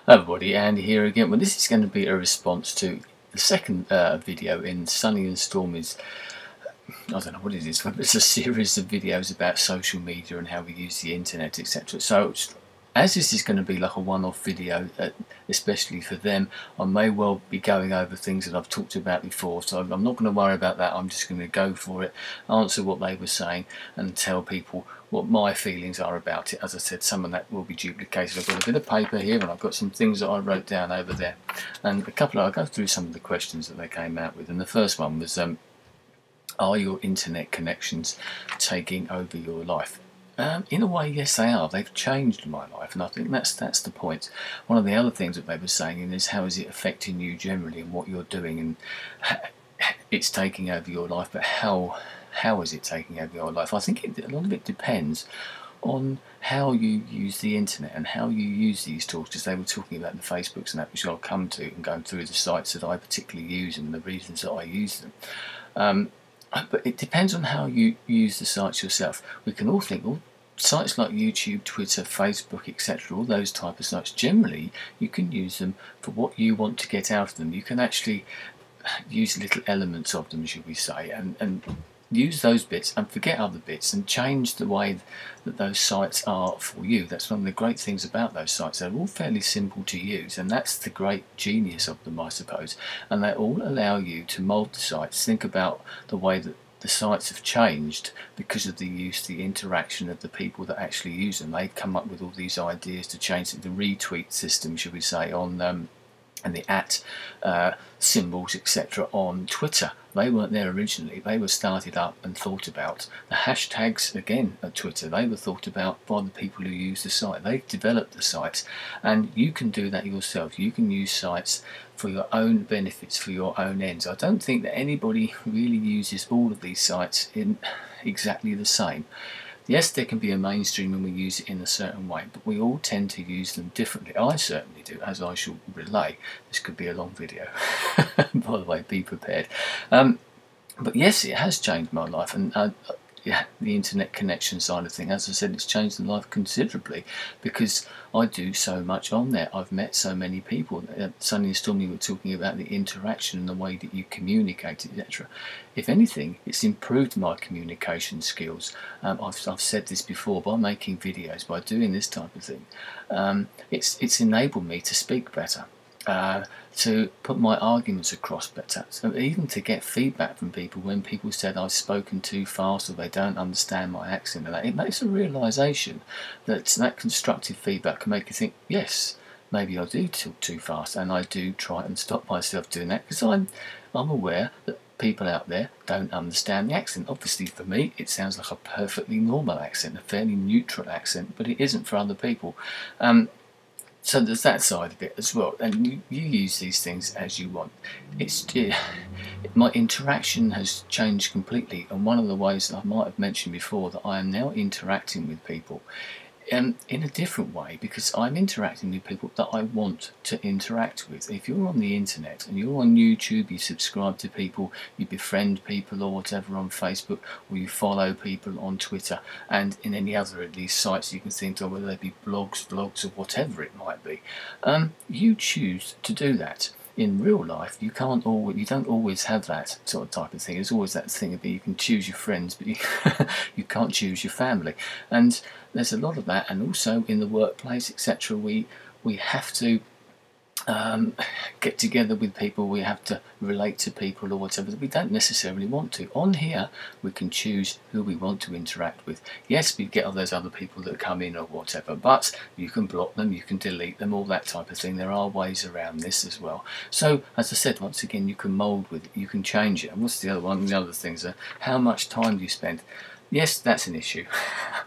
Hello everybody, Andy here again. Well, this is going to be a response to the second video in Sunny and Stormy's, I don't know what it is, but it's a series of videos about social media and how we use the internet, etc. So, as this is going to be like a one-off video, especially for them, I may well be going over things that I've talked about before, so I'm not going to worry about that. I'm just going to go for it, answer what they were saying and tell people what my feelings are about it. As I said, some of that will be duplicated. I've got a bit of paper here and I've got some things that I wrote down over there, and I'll go through some of the questions that they came out with. And the first one was, are your internet connections taking over your life? In a way, yes, they are. They've changed my life, and I think that's the point. One of the other things that they were saying is, how is it affecting you generally and what you're doing, and it's taking over your life, but how is it taking over your life? I think a lot of it depends on how you use the internet and how you use these tools, because they were talking about the Facebooks and that, which I'll come to, and going through the sites that I particularly use and the reasons that I use them. But it depends on how you use the sites yourself. We can all think, sites like YouTube, Twitter, Facebook, etc., all those type of sites, generally you can use them for what you want to get out of them. You can actually use little elements of them, should we say, and use those bits and forget other bits and change the way that those sites are for you. That's one of the great things about those sites. They're all fairly simple to use, and that's the great genius of them, I suppose. And they all allow you to mould the sites. Think about the way that the sites have changed because of the use, the interaction of the people that actually use them. They've come up with all these ideas to change the retweet system, should we say, on and the symbols, etc., on Twitter. They weren't there originally. They were started up and thought about. The hashtags, again, at Twitter, they were thought about by the people who use the site. They've developed the sites, and you can do that yourself. You can use sites for your own benefits, for your own ends. I don't think that anybody really uses all of these sites in exactly the same. Yes, there can be a mainstream and we use it in a certain way, but we all tend to use them differently. I certainly do, as I shall relay. This could be a long video. By the way, be prepared. But yes, it has changed my life, and yeah, the internet connection side of things, as I said, it's changed my life considerably because I do so much on there. I've met so many people. Sunny and Stormy were talking about the interaction and the way that you communicate, etc. If anything, it's improved my communication skills. I've said this before, by making videos, by doing this type of thing, it's enabled me to speak better. To put my arguments across better, so even to get feedback from people when people said I've spoken too fast or they don't understand my accent, and that, it makes a realisation that constructive feedback can make you think, yes, maybe I do talk too fast, and I do try and stop myself doing that, because I'm aware that people out there don't understand the accent. Obviously for me it sounds like a perfectly normal accent, a fairly neutral accent, but it isn't for other people. So there's that side of it as well, and you use these things as you want. My interaction has changed completely, and one of the ways that I might have mentioned before, that I am now interacting with people in a different way, because I'm interacting with people that I want to interact with. If you're on the internet and you're on YouTube, you subscribe to people, you befriend people or whatever on Facebook, or you follow people on Twitter, and in any other of these sites you can think of, whether they be blogs, vlogs, or whatever it might be, you choose to do that. In real life, you don't always have that sort of type of thing. There's always that thing of you can choose your friends, but you can't choose your family. And there's a lot of that. And also in the workplace, etc., we have to get together with people, we have to relate to people or whatever that we don't necessarily want to. On here we can choose who we want to interact with. Yes, we get all those other people that come in or whatever, but you can block them, you can delete them, all that type of thing. There are ways around this as well. So as I said, once again, you can mould with it, you can change it. And what's the other one? The other things are, how much time do you spend? Yes, that's an issue.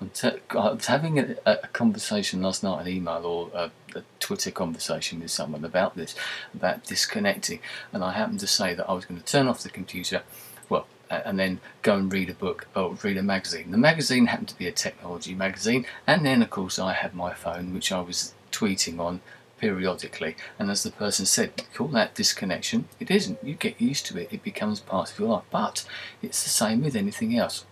I was having a conversation last night, an email or a Twitter conversation with someone about this, about disconnecting, and I happened to say that I was going to turn off the computer, well, and then go and read a book or read a magazine. The magazine happened to be a technology magazine, and then of course I had my phone, which I was tweeting on periodically, and as the person said, call that disconnection. It isn't. You get used to it, it becomes part of your life, but it's the same with anything else.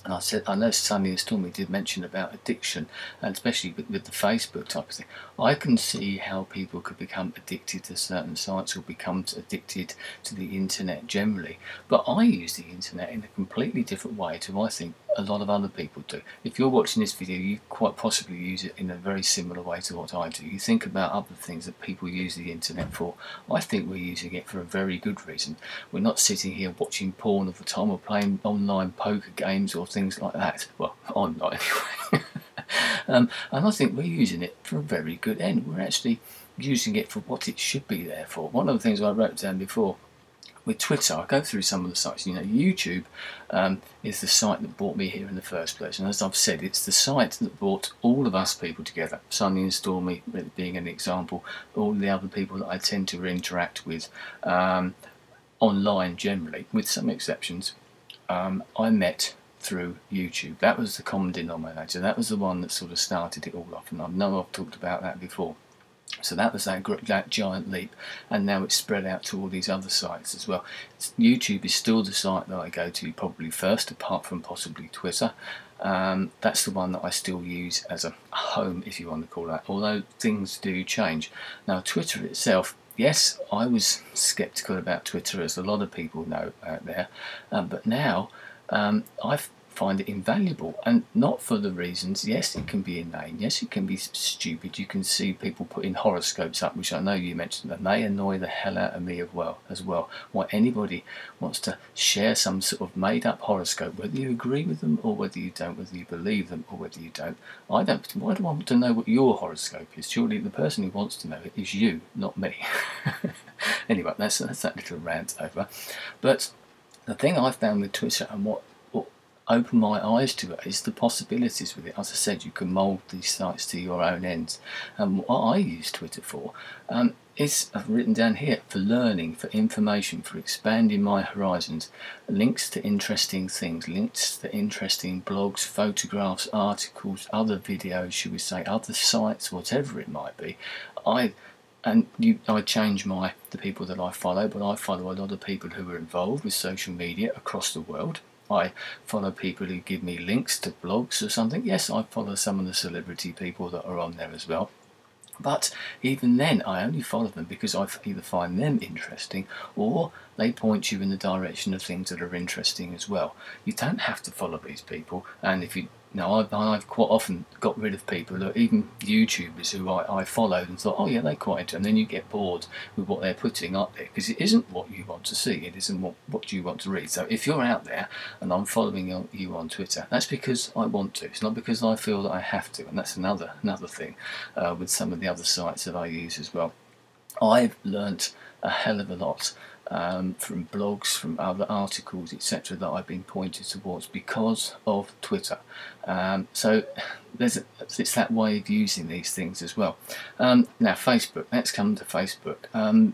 And I know Sunny and Stormy did mention about addiction, and especially with the Facebook type of thing. I can see how people could become addicted to certain sites or become addicted to the internet generally. But I use the internet in a completely different way to, I think, a lot of other people do. If you're watching this video, you quite possibly use it in a very similar way to what I do. You think about other things that people use the internet for. I think we're using it for a very good reason. We're not sitting here watching porn all the time or playing online poker games or things like that. Well, I'm not anyway. And I think we're using it for a very good end. We're actually using it for what it should be there for. One of the things I wrote down before, with Twitter, I go through some of the sites. You know, YouTube is the site that brought me here in the first place, and as I've said, it's the site that brought all of us people together. Sunny and Stormy being an example, all the other people that I tend to interact with online generally, with some exceptions, I met through YouTube. That was the common denominator. That was the one that sort of started it all off, and I know I've talked about that before. So that was that giant leap, and now it's spread out to all these other sites as well. YouTube is still the site that I go to probably first, apart from possibly Twitter. That's the one that I still use as a home, if you want to call that, although things do change. Now Twitter itself, yes, I was sceptical about Twitter, as a lot of people know out there, but now I find it invaluable, and not for the reasons. Yes, it can be inane, yes, it can be stupid. You can see people putting horoscopes up, which I know you mentioned, and they annoy the hell out of me as well. Why anybody wants to share some sort of made up horoscope, whether you agree with them or whether you don't, whether you believe them or whether you don't, I don't. Why do I want to know what your horoscope is? Surely the person who wants to know it is you, not me. Anyway, that's that little rant over. But the thing I found with Twitter, and what opened my eyes to it, is the possibilities with it. As I said, you can mould these sites to your own ends. And what I use Twitter for is, I've written down here, for learning, for information, for expanding my horizons, links to interesting things, links to interesting blogs, photographs, articles, other videos, should we say, other sites, whatever it might be. I change the people that I follow, but I follow a lot of people who are involved with social media across the world. I follow people who give me links to blogs or something. Yes, I follow some of the celebrity people that are on there as well. But even then, I only follow them because I either find them interesting or they point you in the direction of things that are interesting as well. You don't have to follow these people, and if you I've quite often got rid of people, even YouTubers who I followed and thought, oh yeah, they're quite interesting, and then you get bored with what they're putting up there because it isn't what you want to see, it isn't what you want to read. So if you're out there and I'm following you on Twitter, that's because I want to. It's not because I feel that I have to, and that's another thing with some of the other sites that I use as well. I've learnt a hell of a lot from blogs, from other articles, etc., that I've been pointed towards because of Twitter. So it's that way of using these things as well. Now Facebook, let's come to Facebook.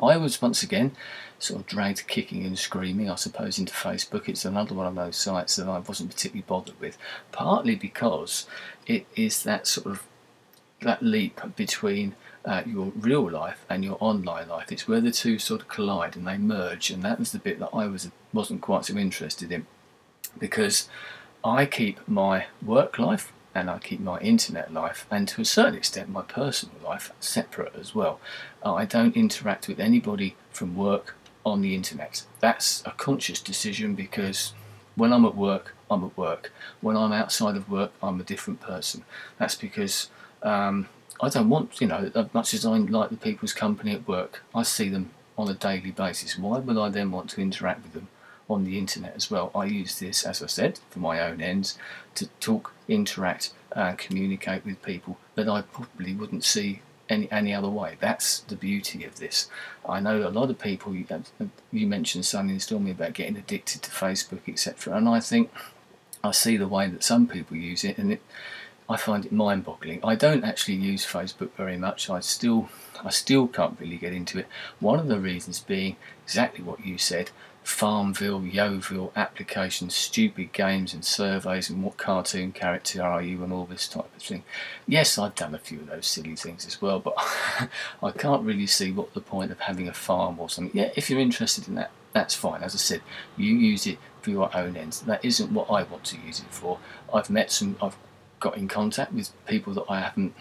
I was once again sort of dragged kicking and screaming, I suppose, into Facebook. It's another one of those sites that I wasn't particularly bothered with, partly because it is that sort of that leap between your real life and your online life. It's where the two sort of collide and they merge, and that was the bit that I wasn't quite so interested in, because I keep my work life and I keep my internet life, and to a certain extent my personal life, separate as well. I don't interact with anybody from work on the internet. That's a conscious decision, because when I'm at work, I'm at work. When I'm outside of work, I'm a different person. That's because I don't want, as much as I like the people's company at work, I see them on a daily basis. Why would I then want to interact with them on the internet as well? I use this, as I said, for my own ends, to talk, interact, and communicate with people that I probably wouldn't see any other way. That's the beauty of this. I know a lot of people, you mentioned Sunny and Stormy about getting addicted to Facebook, etc., and I think I see the way that some people use it, and I find it mind-boggling. I don't actually use Facebook very much. I still can't really get into it. One of the reasons being exactly what you said: Farmville, Yeovil, applications, stupid games and surveys, and what cartoon character are you, and all this type of thing. Yes, I've done a few of those silly things as well, but I can't really see what the point of having a farm or something. Yeah, if you're interested in that, that's fine. As I said, you use it for your own ends. That isn't what I want to use it for. I've got in contact with people that I haven't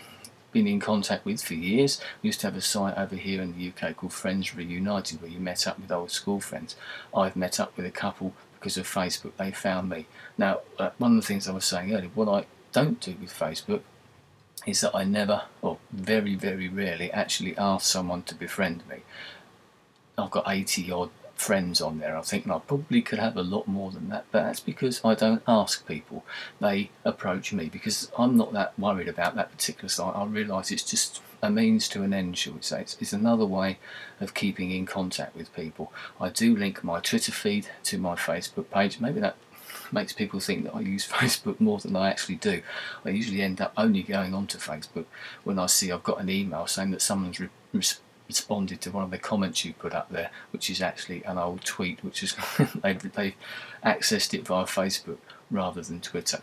been in contact with for years. We used to have a site over here in the UK called Friends Reunited, where you met up with old school friends. I've met up with a couple because of Facebook. They found me. Now, one of the things I was saying earlier, what I don't do with Facebook is that I never, or very, very rarely, actually ask someone to befriend me. I've got 80 odd friends on there. I think I probably could have a lot more than that, but that's because I don't ask people. They approach me because I'm not that worried about that particular site. I realise it's just a means to an end, shall we say. It's another way of keeping in contact with people. I do link my Twitter feed to my Facebook page. Maybe that makes people think that I use Facebook more than I actually do. I usually end up only going onto Facebook when I see I've got an email saying that someone's responded to one of the comments you put up there, which is actually an old tweet, which is they've accessed it via Facebook rather than Twitter.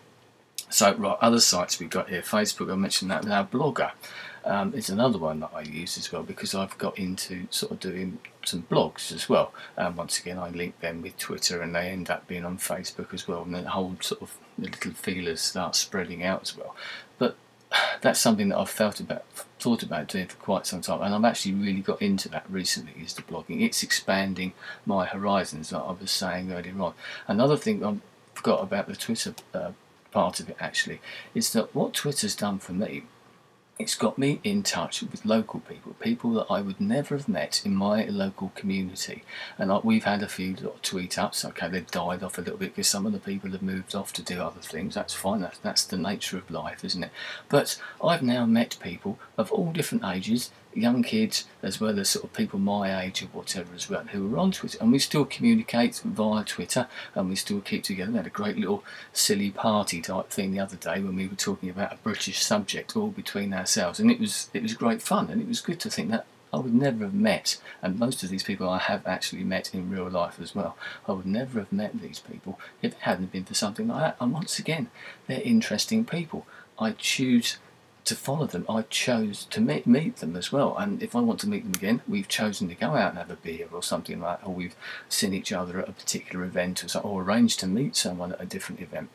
So, right, other sites we've got here. Facebook, I mentioned that. Now, Blogger is another one that I use as well, because I've got into sort of doing some blogs as well. Once again, I link them with Twitter and they end up being on Facebook as well, and then the whole sort of the little feelers start spreading out as well. But that's something that I've thought about doing for quite some time, and I've actually really got into that recently, is the blogging. It's expanding my horizons, like I was saying earlier on. Another thing I forgot about the Twitter part of it actually is that what Twitter's done for me, it's got me in touch with local people, people that I would never have met in my local community. And we've had a few little tweet ups. Okay, they've died off a little bit because some of the people have moved off to do other things. That's fine, that's the nature of life, isn't it? But I've now met people of all different ages, young kids as well as sort of people my age or whatever as well, who are on Twitter, and we still communicate via Twitter and we still keep together. We had a great little silly party type thing the other day when we were talking about a British subject all between ourselves, and it was great fun, and it was good to think that I would never have met, and most of these people I have actually met in real life as well. I would never have met these people if it hadn't been for something like that. And once again, they're interesting people. I choose to follow them. I chose to meet them as well, and if I want to meet them again, we've chosen to go out and have a beer or something like that, or we've seen each other at a particular event or arranged to meet someone at a different event.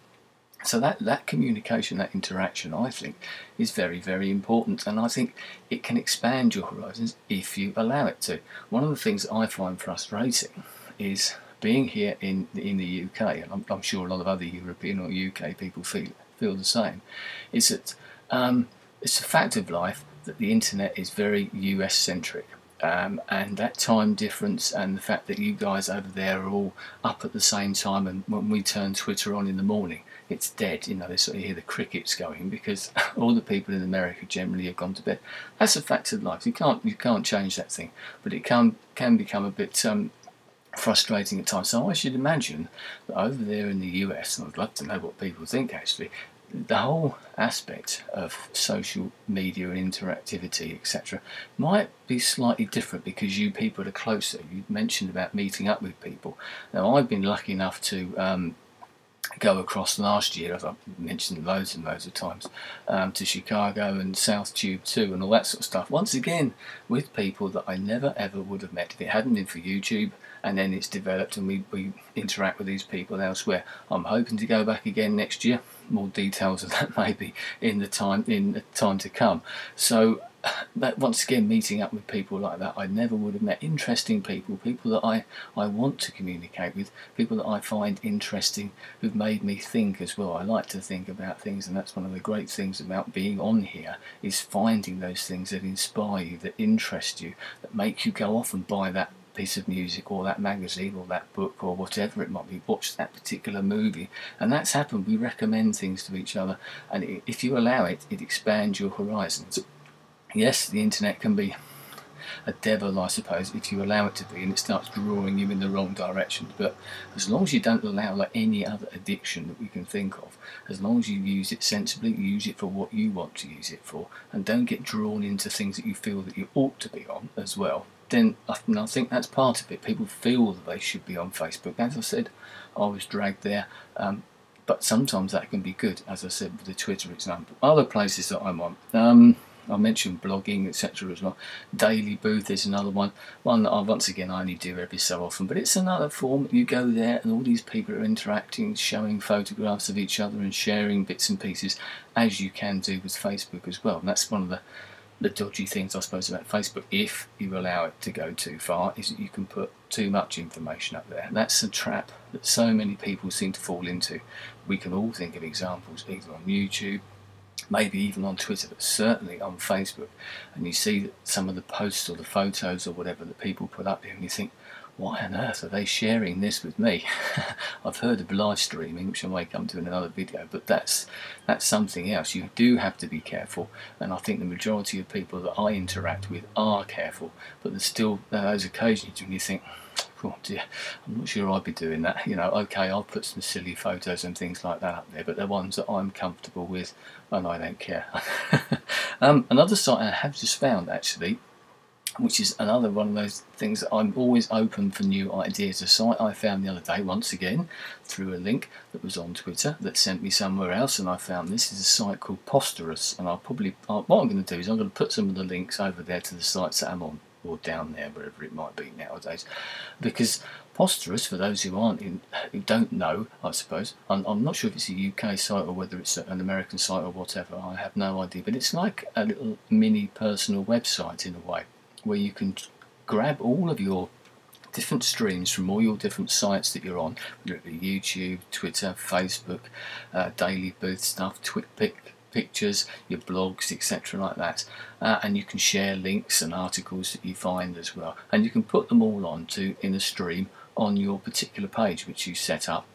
So that communication, that interaction, I think, is very, very important, and I think it can expand your horizons if you allow it to. One of the things that I find frustrating is being here in the UK, and I'm sure a lot of other European or UK people feel the same, is that it's a fact of life that the internet is very US centric, and that time difference and the fact that you guys over there are all up at the same time, and when we turn Twitter on in the morning, it's dead. You know, they sort of hear the crickets going because all the people in America generally have gone to bed. That's a fact of life. You can't change that thing, but it can become a bit frustrating at times. So I should imagine that over there in the US, and I'd love to know what people think actually, the whole aspect of social media and interactivity, etc., might be slightly different because you people are closer. You mentioned about meeting up with people. Now, I've been lucky enough to go across last year, as I've mentioned loads and loads of times, to Chicago and South Tube 2 and all that sort of stuff. Once again, with people that I never ever would have met if it hadn't been for YouTube, and then it's developed and we interact with these people elsewhere. I'm hoping to go back again next year. More details of that maybe in the time to come. So that once again, meeting up with people like that I never would have met. Interesting people, people that I want to communicate with, people that I find interesting, who've made me think as well. I like to think about things, and that's one of the great things about being on here, is finding those things that inspire you, that interest you, that make you go off and buy that piece of music or that magazine or that book or whatever it might be, watch that particular movie. And that's happened. We recommend things to each other, and if you allow it, it expands your horizons. Yes, the internet can be a devil, I suppose, if you allow it to be, and it starts drawing you in the wrong direction. But as long as you don't allow, like any other addiction that we can think of, as long as you use it sensibly, use it for what you want to use it for, and don't get drawn into things that you feel that you ought to be on as well, then I think that's part of it. People feel that they should be on Facebook. As I said, I was dragged there, but sometimes that can be good, as I said with the Twitter example. Other places that I'm on, I mentioned blogging, etc. as well. Daily Booth is another one that I, once again, I only do every so often, but it's another form. You go there and all these people are interacting, showing photographs of each other and sharing bits and pieces, as you can do with Facebook as well. And that's one of the dodgy things, I suppose, about Facebook, if you allow it to go too far, is that you can put too much information up there. That's a trap that so many people seem to fall into. We can all think of examples, either on YouTube, maybe even on Twitter, but certainly on Facebook, and you see some of the posts or the photos or whatever that people put up here, and you think, why on earth are they sharing this with me? I've heard of live streaming, which I may come to in another video, but that's something else. You do have to be careful, and I think the majority of people that I interact with are careful, but there's still those occasions when you think, oh dear, I'm not sure I'd be doing that. You know, okay, I'll put some silly photos and things like that up there, but they're ones that I'm comfortable with and I don't care. Another site I have just found, actually, which is another one of those things that I'm always open for new ideas. A site I found the other day, once again, through a link that was on Twitter that sent me somewhere else, and I found this is a site called Posterous, and what I'm going to do is I'm going to put some of the links over there to the sites that I'm on, or down there, wherever it might be nowadays, because Posterous, for those who who don't know, I suppose, I'm not sure if it's a UK site or whether it's an American site or whatever, I have no idea, but it's like a little mini personal website in a way, where you can grab all of your different streams from all your different sites that you're on, whether it be YouTube, Twitter, Facebook, Daily Booth stuff, pictures, your blogs, etc. like that, and you can share links and articles that you find as well, and you can put them all onto in a stream on your particular page, which you set up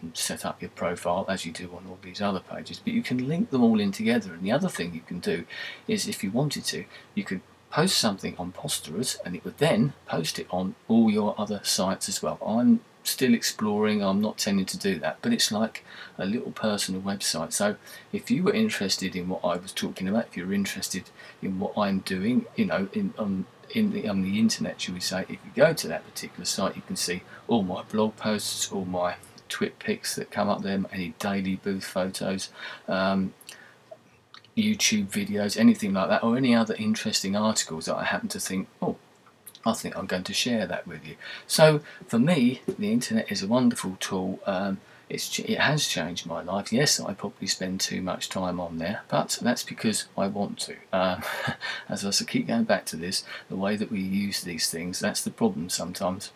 your profile as you do on all these other pages, but you can link them all in together. And the other thing you can do is, if you wanted to, you could post something on Posterous and it would then post it on all your other sites as well. I'm still exploring, I'm not tending to do that, but it's like a little personal website. So if you were interested in what I was talking about, if you're interested in what I'm doing, you know, on the internet, shall we say, if you go to that particular site, you can see all my blog posts, all my twit pics that come up there, any Daily Booth photos, YouTube videos, anything like that, or any other interesting articles that I happen to think, oh, I think I'm going to share that with you. So for me, the internet is a wonderful tool. It has changed my life. Yes, I probably spend too much time on there, but that's because I want to. As I keep going back to this, the way that we use these things, that's the problem sometimes.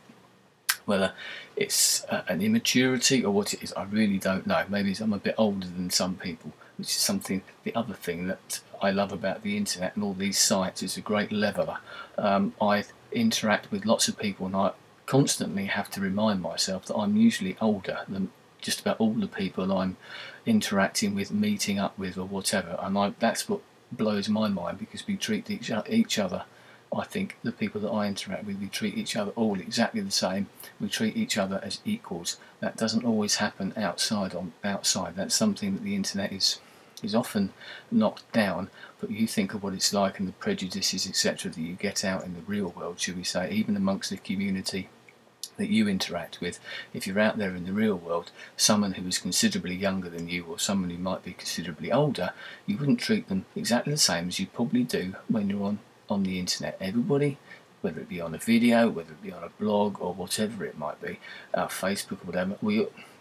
Whether it's an immaturity or what it is, I really don't know. Maybe I'm a bit older than some people, which is something, the other thing that I love about the internet and all these sites, is a great leveller. I interact with lots of people, and I constantly have to remind myself that I'm usually older than just about all the people I'm interacting with, meeting up with, or whatever. And that's what blows my mind, because we treat each other, I think the people that I interact with, we treat each other all exactly the same. We treat each other as equals. That doesn't always happen outside. That's something that the internet is often knocked down, but you think of what it's like and the prejudices, etc., that you get out in the real world, should we say, even amongst the community that you interact with. If you're out there in the real world, someone who is considerably younger than you, or someone who might be considerably older, you wouldn't treat them exactly the same as you probably do when you're on the internet. Everybody, whether it be on a video, whether it be on a blog, or whatever it might be, Facebook or whatever,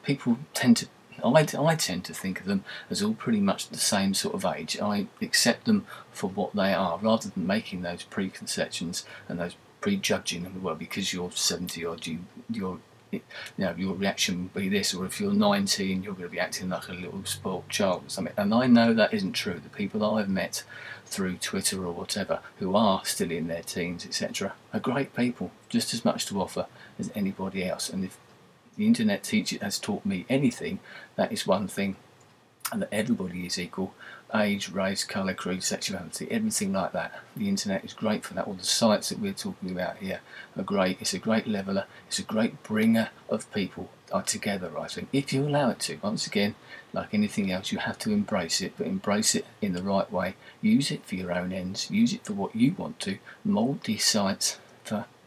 people tend to, I tend to think of them as all pretty much the same sort of age. I accept them for what they are, rather than making those preconceptions and those prejudging them. Well, because you're 70 odd, your reaction will be this, or if you're 19, you're going to be acting like a little spoilt child or something. And I know that isn't true. The people that I've met through Twitter or whatever, who are still in their teens, etc., are great people, just as much to offer as anybody else. And if the internet has taught me anything, that is one thing, and that everybody is equal: age, race, colour, creed, sexuality, everything like that. The internet is great for that. All the sites that we're talking about here are great. It's a great leveller. It's a great bringer of people together, I think, if you allow it to. Once again, like anything else, you have to embrace it, but embrace it in the right way. Use it for your own ends. Use it for what you want to. Mould these sites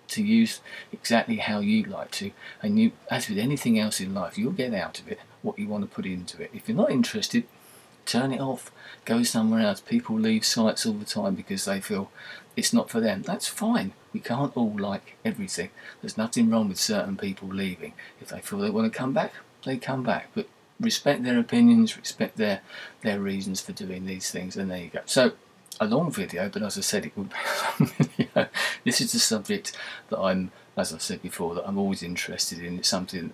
to use exactly how you like to, and you, as with anything else in life, you'll get out of it what you want to put into it. If you're not interested, turn it off, go somewhere else. People leave sites all the time because they feel it's not for them. That's fine. We can't all like everything. There's nothing wrong with certain people leaving. If they feel they want to come back, they come back. But respect their opinions, respect their reasons for doing these things, and there you go. So, a long video, but as I said, it would be a long video. This is a subject that I'm, as I've said before, that I'm always interested in. It's something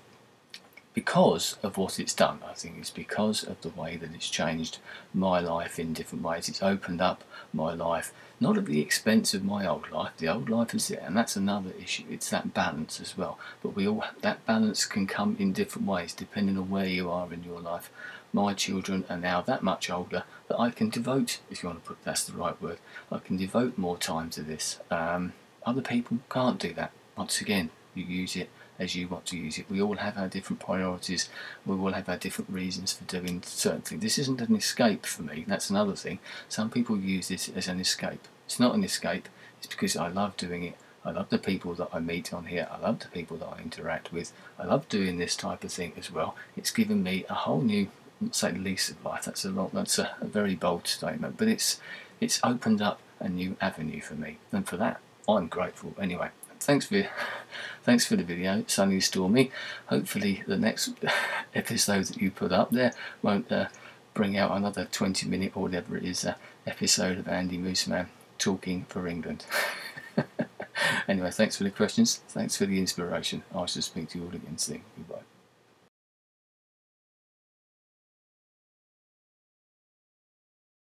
because of what it's done. I think it's because of the way that it's changed my life in different ways. It's opened up my life, not at the expense of my old life. The old life is there, and that's another issue. It's that balance as well. But that balance can come in different ways depending on where you are in your life. My children are now that much older that I can devote, if you want to put that's the right word, I can devote more time to this. Other people can't do that. Once again, you use it as you want to use it. We all have our different priorities. We all have our different reasons for doing certain things. This isn't an escape for me. That's another thing. Some people use this as an escape. It's not an escape. It's because I love doing it. I love the people that I meet on here. I love the people that I interact with. I love doing this type of thing as well. It's given me a whole new, let's say, lease of life. That's a very bold statement, but it's opened up a new avenue for me, and for that I'm grateful. Anyway, thanks for the video, sunny and stormy. Hopefully the next episode that you put up there won't bring out another 20-minute or whatever it is episode of Andy Mooseman talking for England. Anyway, thanks for the questions, thanks for the inspiration. I shall speak to you all again soon. Goodbye.